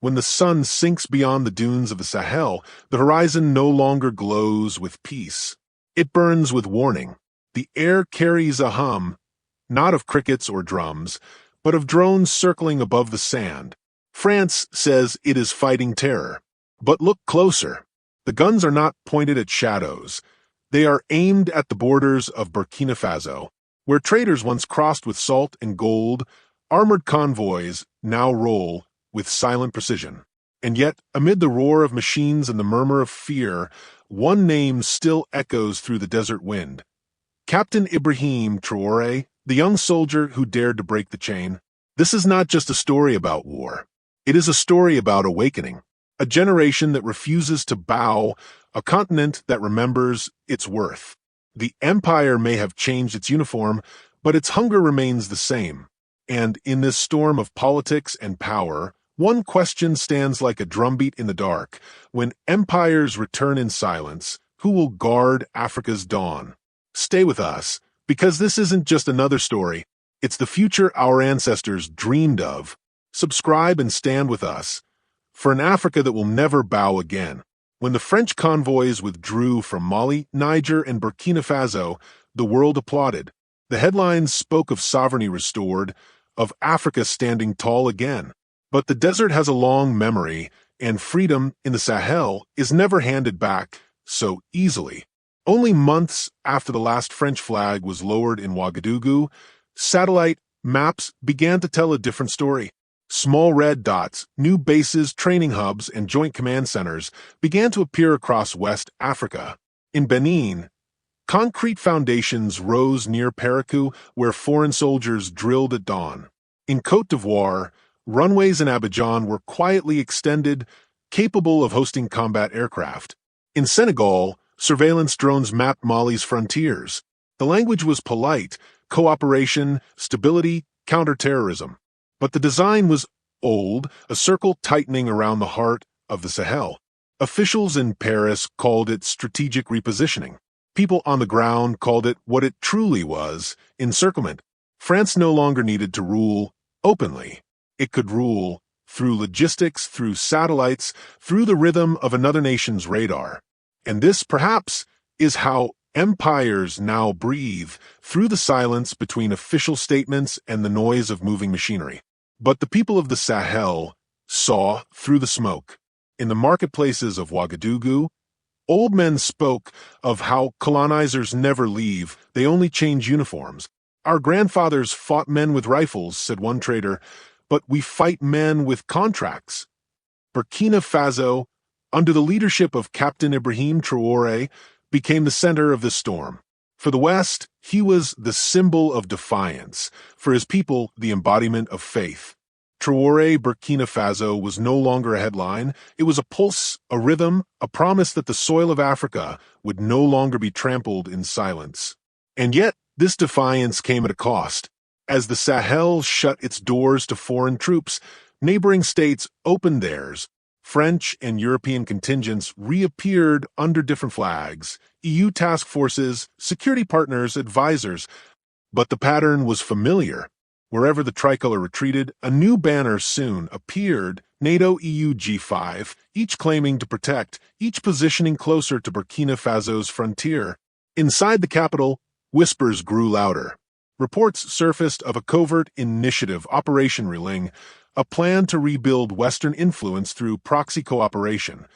When the sun sinks beyond the dunes of the Sahel, the horizon no longer glows with peace. It burns with warning. The air carries a hum, not of crickets or drums, but of drones circling above the sand. France says it is fighting terror. But look closer. The guns are not pointed at shadows. They are aimed at the borders of Burkina Faso, where traders once crossed with salt and gold. Armored convoys now roll with silent precision. And yet, amid the roar of machines and the murmur of fear, one name still echoes through the desert wind. Captain Ibrahim Traoré, the young soldier who dared to break the chain. This is not just a story about war. It is a story about awakening. A generation that refuses to bow, a continent that remembers its worth. The empire may have changed its uniform, but its hunger remains the same. And in this storm of politics and power, one question stands like a drumbeat in the dark. When empires return in silence, who will guard Africa's dawn? Stay with us, because this isn't just another story. It's the future our ancestors dreamed of. Subscribe and stand with us for an Africa that will never bow again. When the French convoys withdrew from Mali, Niger, and Burkina Faso, the world applauded. The headlines spoke of sovereignty restored, of Africa standing tall again. But the desert has a long memory, and freedom in the Sahel is never handed back so easily. Only months after the last French flag was lowered in Ouagadougou, satellite maps began to tell a different story. Small red dots, new bases, training hubs, and joint command centers began to appear across West Africa. In Benin, concrete foundations rose near Parakou, where foreign soldiers drilled at dawn. In Côte d'Ivoire, runways in Abidjan were quietly extended, capable of hosting combat aircraft. In Senegal, surveillance drones mapped Mali's frontiers. The language was polite: cooperation, stability, counterterrorism. But the design was old, a circle tightening around the heart of the Sahel. Officials in Paris called it strategic repositioning. People on the ground called it what it truly was: encirclement. France no longer needed to rule openly. It could rule through logistics, through satellites, through the rhythm of another nation's radar. And this, perhaps, is how empires now breathe, through the silence between official statements and the noise of moving machinery. But the people of the Sahel saw through the smoke. In the marketplaces of Ouagadougou, old men spoke of how colonizers never leave, they only change uniforms. Our grandfathers fought men with rifles, said one trader, but we fight men with contracts. Burkina Faso, under the leadership of Captain Ibrahim Traoré, became the center of this storm. For the West, he was the symbol of defiance. For his people, the embodiment of faith. Traoré, Burkina Faso, was no longer a headline. It was a pulse, a rhythm, a promise that the soil of Africa would no longer be trampled in silence. And yet, this defiance came at a cost. As the Sahel shut its doors to foreign troops, neighboring states opened theirs. French and European contingents reappeared under different flags: EU task forces, security partners, advisors. But the pattern was familiar. Wherever the tricolor retreated, a new banner soon appeared: NATO, EU, G5, each claiming to protect, each positioning closer to Burkina Faso's frontier. Inside the capital, whispers grew louder. Reports surfaced of a covert initiative, Operation Reling, a plan to rebuild Western influence through proxy cooperation.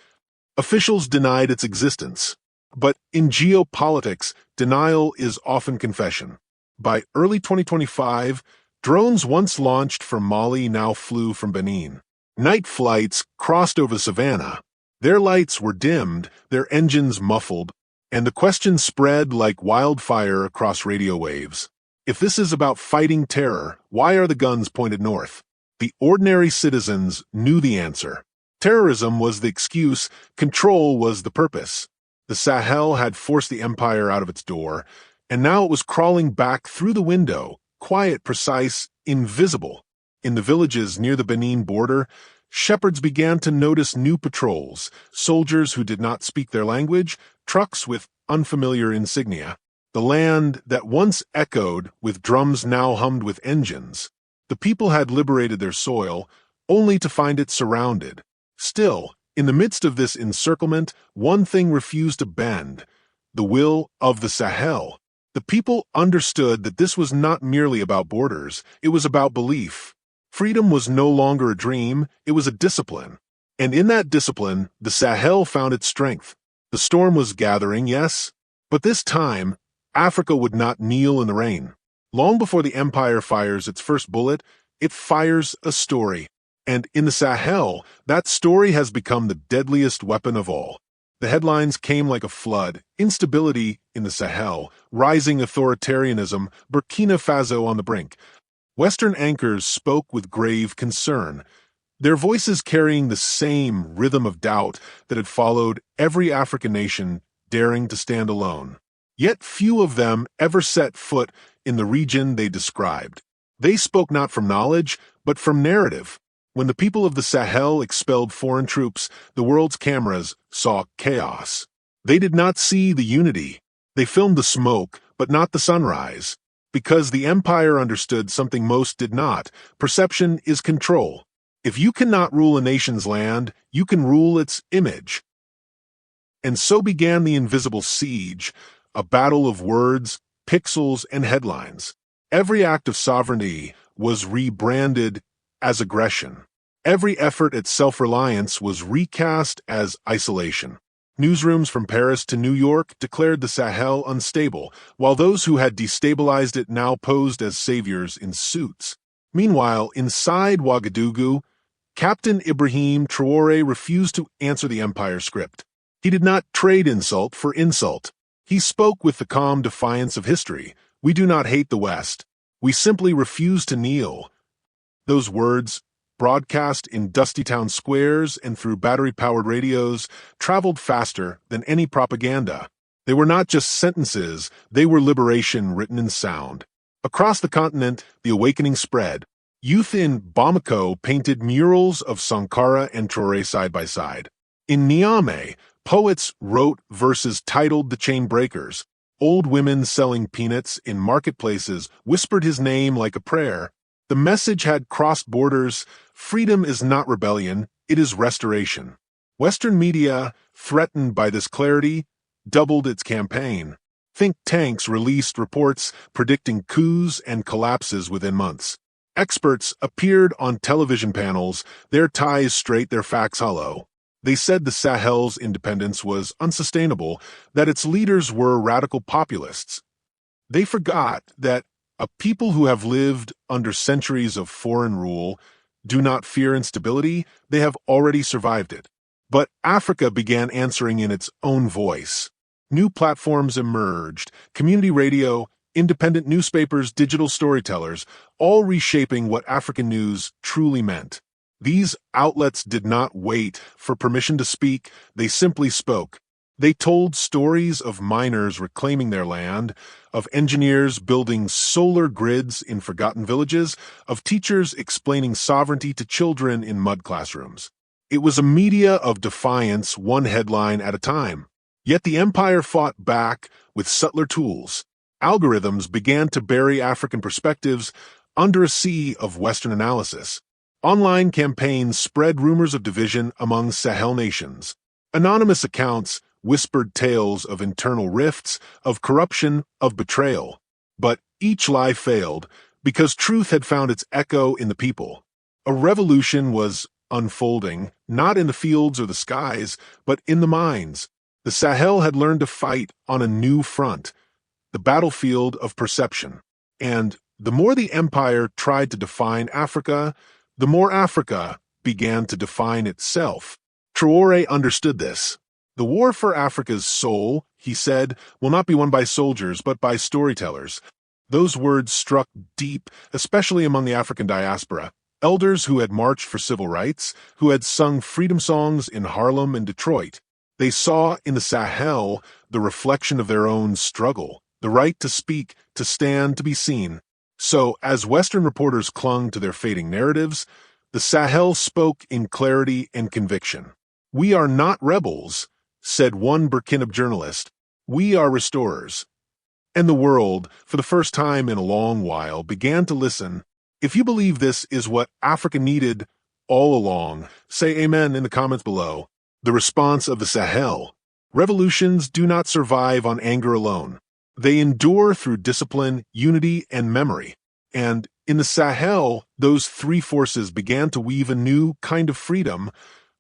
Officials denied its existence. But in geopolitics, denial is often confession. By early 2025, drones once launched from Mali now flew from Benin. Night flights crossed over the savannah. Their lights were dimmed, their engines muffled, and the question spread like wildfire across radio waves. If this is about fighting terror, why are the guns pointed north? The ordinary citizens knew the answer. Terrorism was the excuse, control was the purpose. The Sahel had forced the empire out of its door, and now it was crawling back through the window, quiet, precise, invisible. In the villages near the Benin border, shepherds began to notice new patrols, soldiers who did not speak their language, trucks with unfamiliar insignia. The land that once echoed with drums now hummed with engines. The people had liberated their soil, only to find it surrounded. Still, in the midst of this encirclement, one thing refused to bend: the will of the Sahel. The people understood that this was not merely about borders, it was about belief. Freedom was no longer a dream, it was a discipline. And in that discipline, the Sahel found its strength. The storm was gathering, yes, but this time, Africa would not kneel in the rain. Long before the empire fires its first bullet, it fires a story. And in the Sahel, that story has become the deadliest weapon of all. The headlines came like a flood: instability in the Sahel, rising authoritarianism, Burkina Faso on the brink. Western anchors spoke with grave concern, their voices carrying the same rhythm of doubt that had followed every African nation daring to stand alone. Yet few of them ever set foot in the region they described. They spoke not from knowledge, but from narrative. When the people of the Sahel expelled foreign troops, the world's cameras saw chaos. They did not see the unity. They filmed the smoke, but not the sunrise. Because the empire understood something most did not: perception is control. If you cannot rule a nation's land, you can rule its image. And so began the invisible siege, a battle of words, pixels, and headlines. Every act of sovereignty was rebranded as aggression. Every effort at self-reliance was recast as isolation. Newsrooms from Paris to New York declared the Sahel unstable, while those who had destabilized it now posed as saviors in suits. Meanwhile, inside Ouagadougou, Captain Ibrahim Traoré refused to answer the empire script. He did not trade insult for insult. He spoke with the calm defiance of history. "We do not hate the West. We simply refuse to kneel." Those words, broadcast in dusty town squares and through battery-powered radios, traveled faster than any propaganda. They were not just sentences, they were liberation written in sound. Across the continent, the awakening spread. Youth in Bamako painted murals of Sankara and Traoré side by side. In Niamey, poets wrote verses titled "The Chain Breakers." Old women selling peanuts in marketplaces whispered his name like a prayer. The message had crossed borders: freedom is not rebellion, it is restoration. Western media, threatened by this clarity, doubled its campaign. Think tanks released reports predicting coups and collapses within months. Experts appeared on television panels, their ties straight, their facts hollow. They said the Sahel's independence was unsustainable, that its leaders were radical populists. They forgot that a people who have lived under centuries of foreign rule do not fear instability, they have already survived it. But Africa began answering in its own voice. New platforms emerged: community radio, independent newspapers, digital storytellers, all reshaping what African news truly meant. These outlets did not wait for permission to speak, they simply spoke. They told stories of miners reclaiming their land, of engineers building solar grids in forgotten villages, of teachers explaining sovereignty to children in mud classrooms. It was a media of defiance, one headline at a time. Yet the empire fought back with subtler tools. Algorithms began to bury African perspectives under a sea of Western analysis. Online campaigns spread rumors of division among Sahel nations. Anonymous accounts whispered tales of internal rifts, of corruption, of betrayal. But each lie failed because truth had found its echo in the people. A revolution was unfolding, not in the fields or the skies, but in the minds. The Sahel had learned to fight on a new front, the battlefield of perception. And the more the empire tried to define Africa, the more Africa began to define itself. Traoré understood this. The war for Africa's soul, he said, will not be won by soldiers, but by storytellers. Those words struck deep, especially among the African diaspora. Elders who had marched for civil rights, who had sung freedom songs in Harlem and Detroit. They saw in the Sahel the reflection of their own struggle, the right to speak, to stand, to be seen. So, as Western reporters clung to their fading narratives, the Sahel spoke in clarity and conviction. "We are not rebels," said one Burkina journalist. "We are restorers." And the world, for the first time in a long while, began to listen. If you believe this is what Africa needed, all along. Say amen in the comments below. The response of the Sahel. Revolutions do not survive on anger alone. They endure through discipline, unity, and memory. And in the Sahel, those three forces began to weave a new kind of freedom,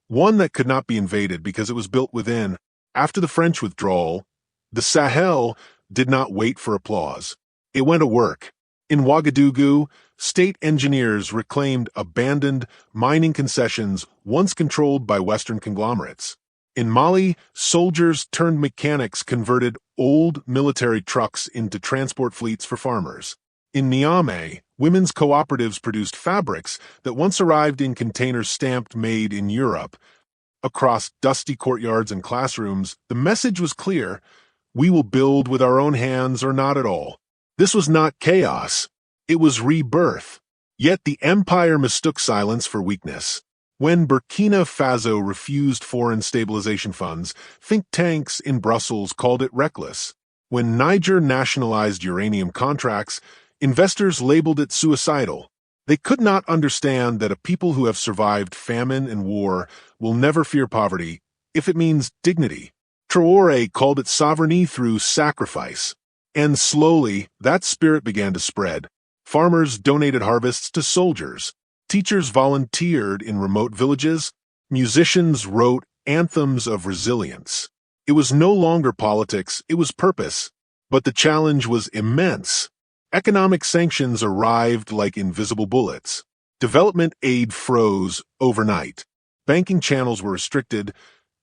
one that could not be invaded because it was built within. After the French withdrawal, the Sahel did not wait for applause. It went to work. In Ouagadougou, state engineers reclaimed abandoned mining concessions once controlled by Western conglomerates. In Mali, soldiers turned mechanics converted old military trucks into transport fleets for farmers. In Niamey, women's cooperatives produced fabrics that once arrived in containers stamped "Made in Europe." Across dusty courtyards and classrooms, the message was clear: we will build with our own hands or not at all. This was not chaos. It was rebirth. Yet the empire mistook silence for weakness. When Burkina Faso refused foreign stabilization funds, think tanks in Brussels called it reckless. When Niger nationalized uranium contracts, investors labeled it suicidal. They could not understand that a people who have survived famine and war will never fear poverty if it means dignity. Traoré called it sovereignty through sacrifice. And slowly, that spirit began to spread. Farmers donated harvests to soldiers. Teachers volunteered in remote villages. Musicians wrote anthems of resilience. It was no longer politics, it was purpose. But the challenge was immense. Economic sanctions arrived like invisible bullets. Development aid froze overnight. Banking channels were restricted,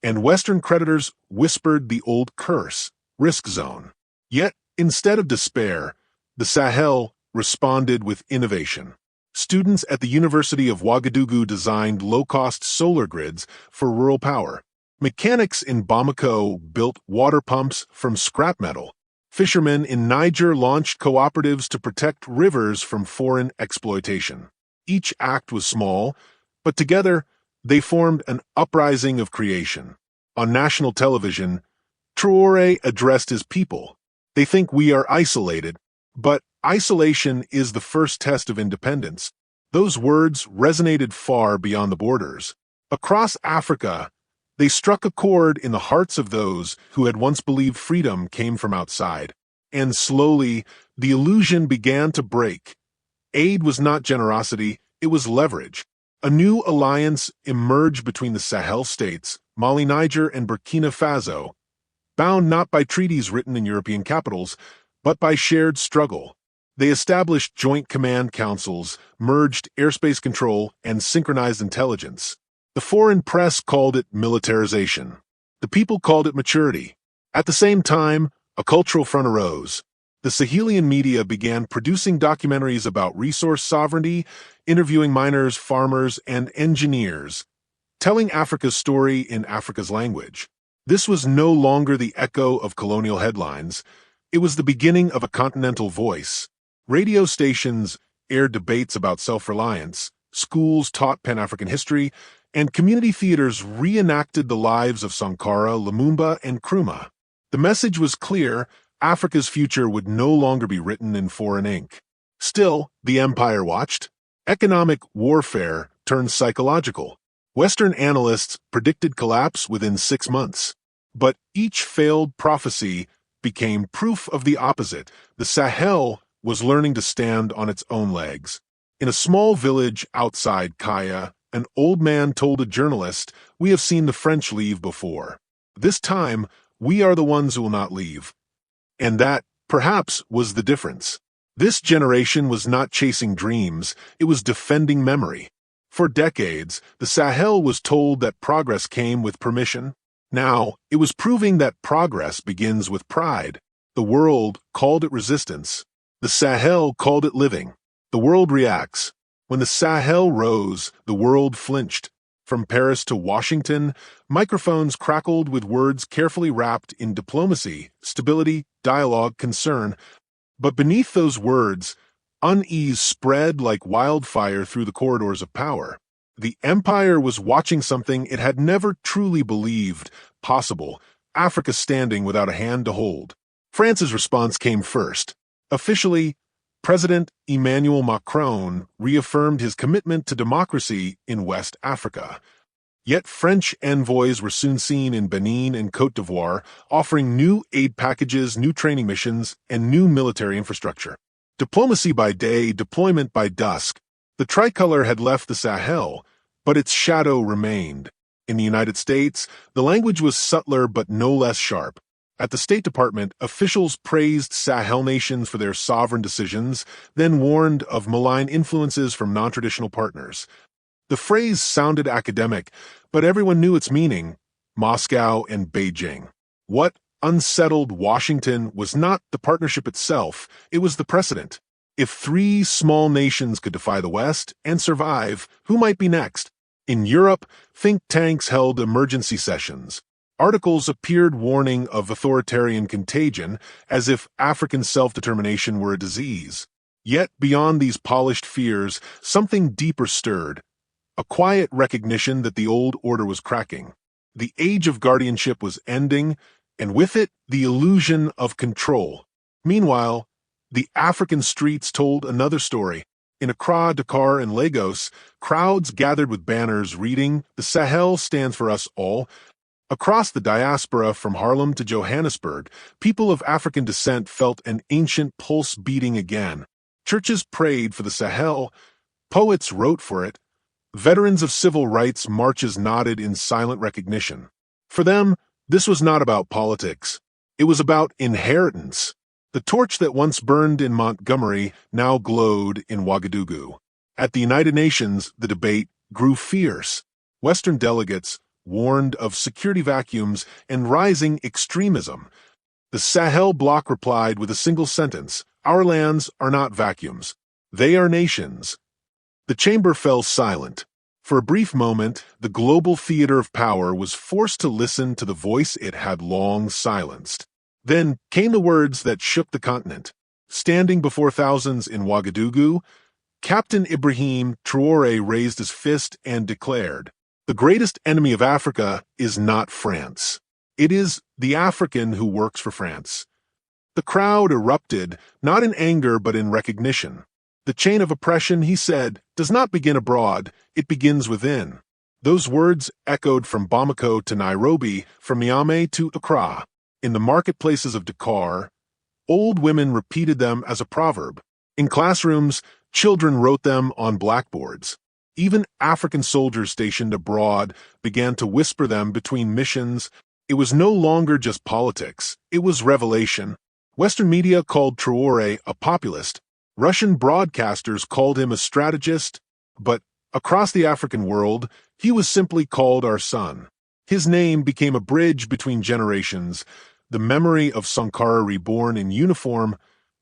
and Western creditors whispered the old curse, risk zone. Yet, instead of despair, the Sahel responded with innovation. Students at the University of Ouagadougou designed low-cost solar grids for rural power. Mechanics in Bamako built water pumps from scrap metal. Fishermen in Niger launched cooperatives to protect rivers from foreign exploitation. Each act was small, but together they formed an uprising of creation. On national television, Traoré addressed his people. They think we are isolated, but isolation is the first test of independence. Those words resonated far beyond the borders. Across Africa, they struck a chord in the hearts of those who had once believed freedom came from outside. And slowly, the illusion began to break. Aid was not generosity, it was leverage. A new alliance emerged between the Sahel states, Mali, Niger, and Burkina Faso, bound not by treaties written in European capitals, but by shared struggle. They established joint command councils, merged airspace control, and synchronized intelligence. The foreign press called it militarization. The people called it maturity. At the same time, a cultural front arose. The Sahelian media began producing documentaries about resource sovereignty, interviewing miners, farmers, and engineers, telling Africa's story in Africa's language. This was no longer the echo of colonial headlines. It was the beginning of a continental voice. Radio stations aired debates about self-reliance, schools taught Pan-African history, and community theaters reenacted the lives of Sankara, Lumumba, and Nkrumah. The message was clear: Africa's future would no longer be written in foreign ink. Still, the empire watched. Economic warfare turned psychological. Western analysts predicted collapse within 6 months. But each failed prophecy became proof of the opposite. The Sahel was learning to stand on its own legs. In a small village outside Kaya, an old man told a journalist, "We have seen the French leave before. This time, we are the ones who will not leave." And that, perhaps, was the difference. This generation was not chasing dreams, it was defending memory. For decades, the Sahel was told that progress came with permission. Now, it was proving that progress begins with pride. The world called it resistance. The Sahel called it living. The world reacts. When the Sahel rose, the world flinched. From Paris to Washington, microphones crackled with words carefully wrapped in diplomacy, stability, dialogue, concern. But beneath those words, unease spread like wildfire through the corridors of power. The empire was watching something it had never truly believed possible: Africa standing without a hand to hold. France's response came first. Officially, President Emmanuel Macron reaffirmed his commitment to democracy in West Africa. Yet French envoys were soon seen in Benin and Côte d'Ivoire, offering new aid packages, new training missions, and new military infrastructure. Diplomacy by day, deployment by dusk. The tricolor had left the Sahel, but its shadow remained. In the United States, the language was subtler but no less sharp. At the State Department, officials praised Sahel nations for their sovereign decisions, then warned of malign influences from non-traditional partners. The phrase sounded academic, but everyone knew its meaning: Moscow and Beijing. What unsettled Washington was not the partnership itself, it was the precedent. If three small nations could defy the West and survive, who might be next? In Europe, think tanks held emergency sessions. Articles appeared warning of authoritarian contagion, as if African self-determination were a disease. Yet, beyond these polished fears, something deeper stirred. A quiet recognition that the old order was cracking. The age of guardianship was ending, and with it, the illusion of control. Meanwhile, the African streets told another story. In Accra, Dakar, and Lagos, crowds gathered with banners reading, "The Sahel stands for us all." Across the diaspora from Harlem to Johannesburg, people of African descent felt an ancient pulse beating again. Churches prayed for the Sahel, poets wrote for it, veterans of civil rights marches nodded in silent recognition. For them, this was not about politics. It was about inheritance. The torch that once burned in Montgomery now glowed in Ouagadougou. At the United Nations, the debate grew fierce. Western delegates warned of security vacuums and rising extremism. The Sahel bloc replied with a single sentence: "Our lands are not vacuums. They are nations." The chamber fell silent. For a brief moment, the global theater of power was forced to listen to the voice it had long silenced. Then came the words that shook the continent. Standing before thousands in Ouagadougou, Captain Ibrahim Traoré raised his fist and declared, "The greatest enemy of Africa is not France. It is the African who works for France." The crowd erupted, not in anger but in recognition. The chain of oppression, he said, does not begin abroad, it begins within. Those words echoed from Bamako to Nairobi, from Niamey to Accra. In the marketplaces of Dakar, old women repeated them as a proverb. In classrooms, children wrote them on blackboards. Even African soldiers stationed abroad began to whisper them between missions. It was no longer just politics, it was revelation. Western media called Traoré a populist. Russian broadcasters called him a strategist. But across the African world, he was simply called our son. His name became a bridge between generations, the memory of Sankara reborn in uniform,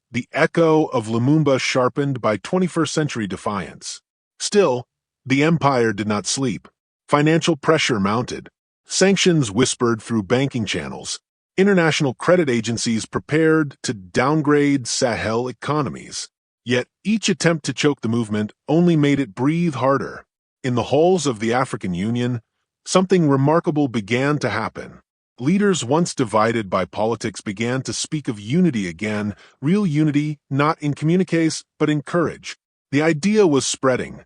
the echo of Lumumba sharpened by 21st century defiance. Still, the empire did not sleep. Financial pressure mounted. Sanctions whispered through banking channels. International credit agencies prepared to downgrade Sahel economies. Yet each attempt to choke the movement only made it breathe harder. In the halls of the African Union, something remarkable began to happen. Leaders once divided by politics began to speak of unity again, real unity, not in communiques, but in courage. The idea was spreading.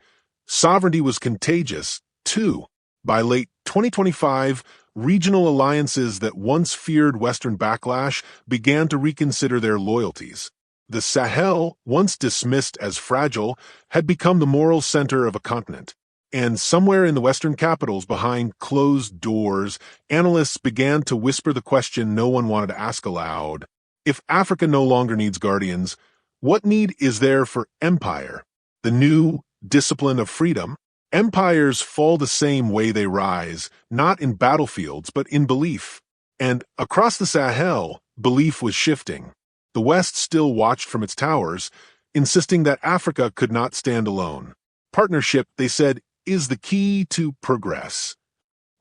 Sovereignty was contagious, too. By late 2025, regional alliances that once feared Western backlash began to reconsider their loyalties. The Sahel, once dismissed as fragile, had become the moral center of a continent. And somewhere in the Western capitals, behind closed doors, analysts began to whisper the question no one wanted to ask aloud. If Africa no longer needs guardians, what need is there for empire? The new discipline of freedom? Empires fall the same way they rise, not in battlefields, but in belief. And across the Sahel, belief was shifting. The West still watched from its towers, insisting that Africa could not stand alone. Partnership, they said, is the key to progress.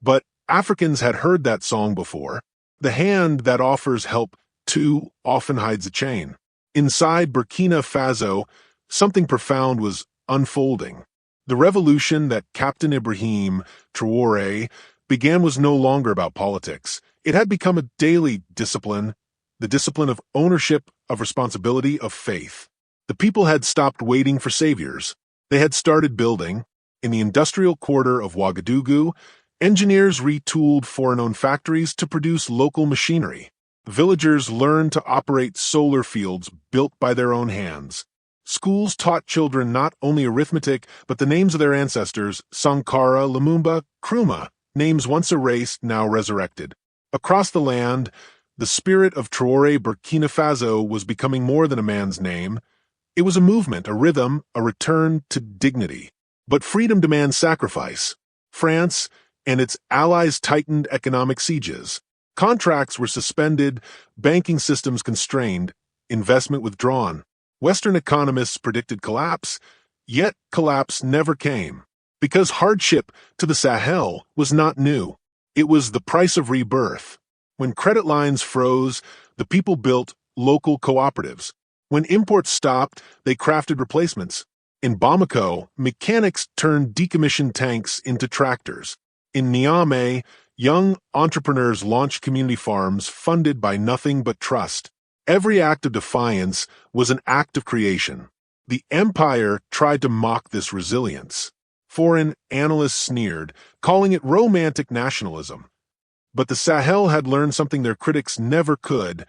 But Africans had heard that song before. The hand that offers help too often hides a chain. Inside Burkina Faso, something profound was unfolding. The revolution that Captain Ibrahim Traoré began was no longer about politics. It had become a daily discipline, the discipline of ownership, of responsibility, of faith. The people had stopped waiting for saviors. They had started building. In the industrial quarter of Ouagadougou, engineers retooled foreign-owned factories to produce local machinery. Villagers learned to operate solar fields built by their own hands. Schools taught children not only arithmetic, but the names of their ancestors, Sankara, Lumumba, Nkrumah, names once erased, now resurrected. Across the land, the spirit of Traoré Burkina Faso was becoming more than a man's name. It was a movement, a rhythm, a return to dignity. But freedom demands sacrifice. France and its allies tightened economic sieges. Contracts were suspended, banking systems constrained, investment withdrawn. Western economists predicted collapse, yet collapse never came. Because hardship to the Sahel was not new. It was the price of rebirth. When credit lines froze, the people built local cooperatives. When imports stopped, they crafted replacements. In Bamako, mechanics turned decommissioned tanks into tractors. In Niamey, young entrepreneurs launched community farms funded by nothing but trust. Every act of defiance was an act of creation. The empire tried to mock this resilience. Foreign analysts sneered, calling it romantic nationalism. But the Sahel had learned something their critics never could.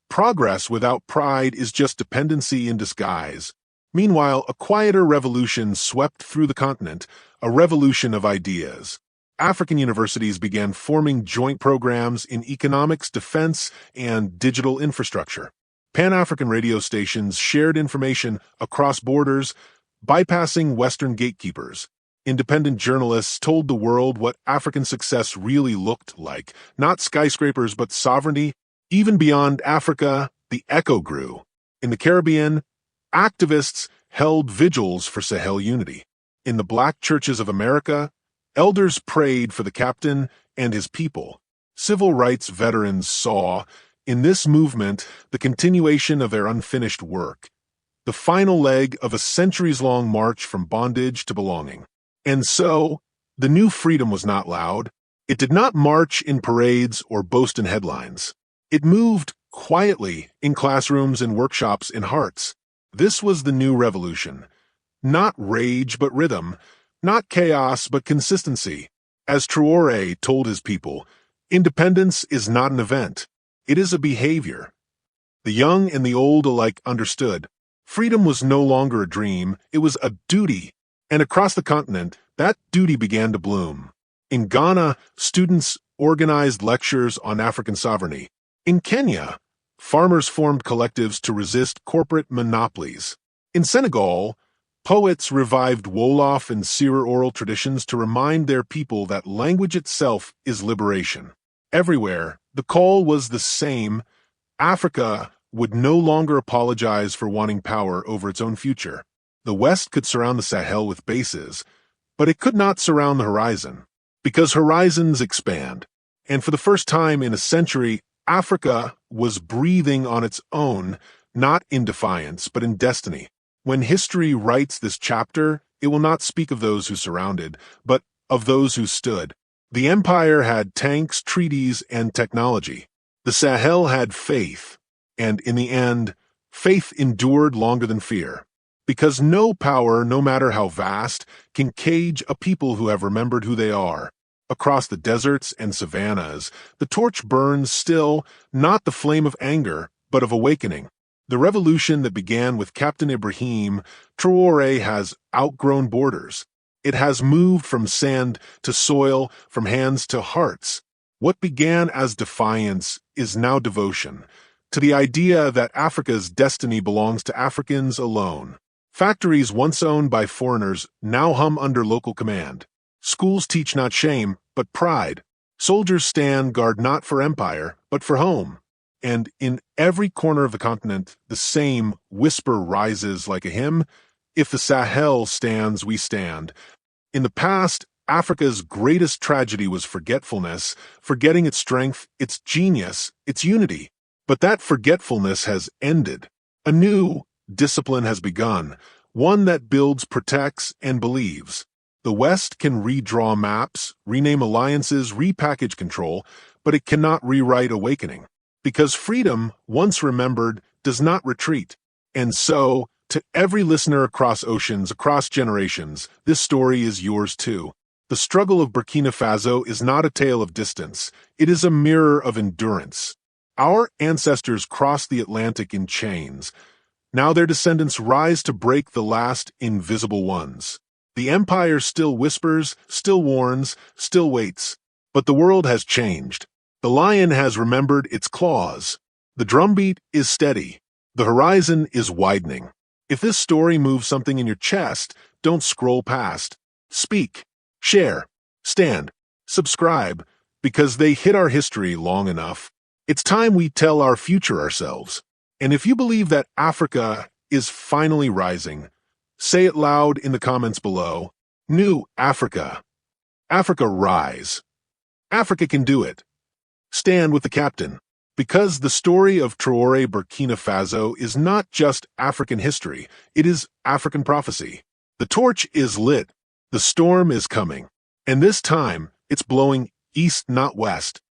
Progress without pride is just dependency in disguise. Meanwhile, a quieter revolution swept through the continent, a revolution of ideas. African universities began forming joint programs in economics, defense, and digital infrastructure. Pan-African radio stations shared information across borders, bypassing Western gatekeepers. Independent journalists told the world what African success really looked like, not skyscrapers but sovereignty. Even beyond Africa, the echo grew. In the Caribbean, activists held vigils for Sahel unity. In the Black churches of America, elders prayed for the captain and his people. Civil rights veterans saw, in this movement, the continuation of their unfinished work, the final leg of a centuries-long march from bondage to belonging. And so, the new freedom was not loud. It did not march in parades or boast in headlines. It moved quietly in classrooms and workshops in hearts. This was the new revolution. Not rage but rhythm, not chaos but consistency. As Traoré told his people, independence is not an event. It is a behavior. The young and the old alike understood. Freedom was no longer a dream, it was a duty. And across the continent, that duty began to bloom. In Ghana, students organized lectures on African sovereignty. In Kenya, farmers formed collectives to resist corporate monopolies. In Senegal, poets revived Wolof and Serer oral traditions to remind their people that language itself is liberation. Everywhere, the call was the same. Africa would no longer apologize for wanting power over its own future. The West could surround the Sahel with bases, but it could not surround the horizon, because horizons expand. And for the first time in a century, Africa was breathing on its own, not in defiance, but in destiny. When history writes this chapter, it will not speak of those who surrounded, but of those who stood. The empire had tanks, treaties, and technology. The Sahel had faith, and in the end, faith endured longer than fear. Because no power, no matter how vast, can cage a people who have remembered who they are. Across the deserts and savannas, the torch burns still, not the flame of anger, but of awakening. The revolution that began with Captain Ibrahim Traoré has outgrown borders. It has moved from sand to soil, from hands to hearts. What began as defiance is now devotion, to the idea that Africa's destiny belongs to Africans alone. Factories once owned by foreigners now hum under local command. Schools teach not shame, but pride. Soldiers stand guard not for empire, but for home. And in every corner of the continent, the same whisper rises like a hymn: if the Sahel stands, we stand. In the past, Africa's greatest tragedy was forgetfulness, forgetting its strength, its genius, its unity. But that forgetfulness has ended. A new discipline has begun, one that builds, protects, and believes. The West can redraw maps, rename alliances, repackage control, but it cannot rewrite awakening. Because freedom, once remembered, does not retreat. And so, To every listener across oceans, across generations, this story is yours too. The struggle of Burkina Faso is not a tale of distance. It is a mirror of endurance. Our ancestors crossed the Atlantic in chains. Now their descendants rise to break the last invisible ones. The empire still whispers, still warns, still waits. But the world has changed. The lion has remembered its claws. The drumbeat is steady. The horizon is widening. If this story moves something in your chest, don't scroll past. Speak, share, stand, subscribe, because they hit our history long enough. It's time we tell our future ourselves. And if you believe that Africa is finally rising, say it loud in the comments below. New Africa. Africa rise. Africa can do it. Stand with the captain. Because the story of Traoré Burkina Faso is not just African history, it is African prophecy. The torch is lit, the storm is coming, and this time it's blowing east, not west.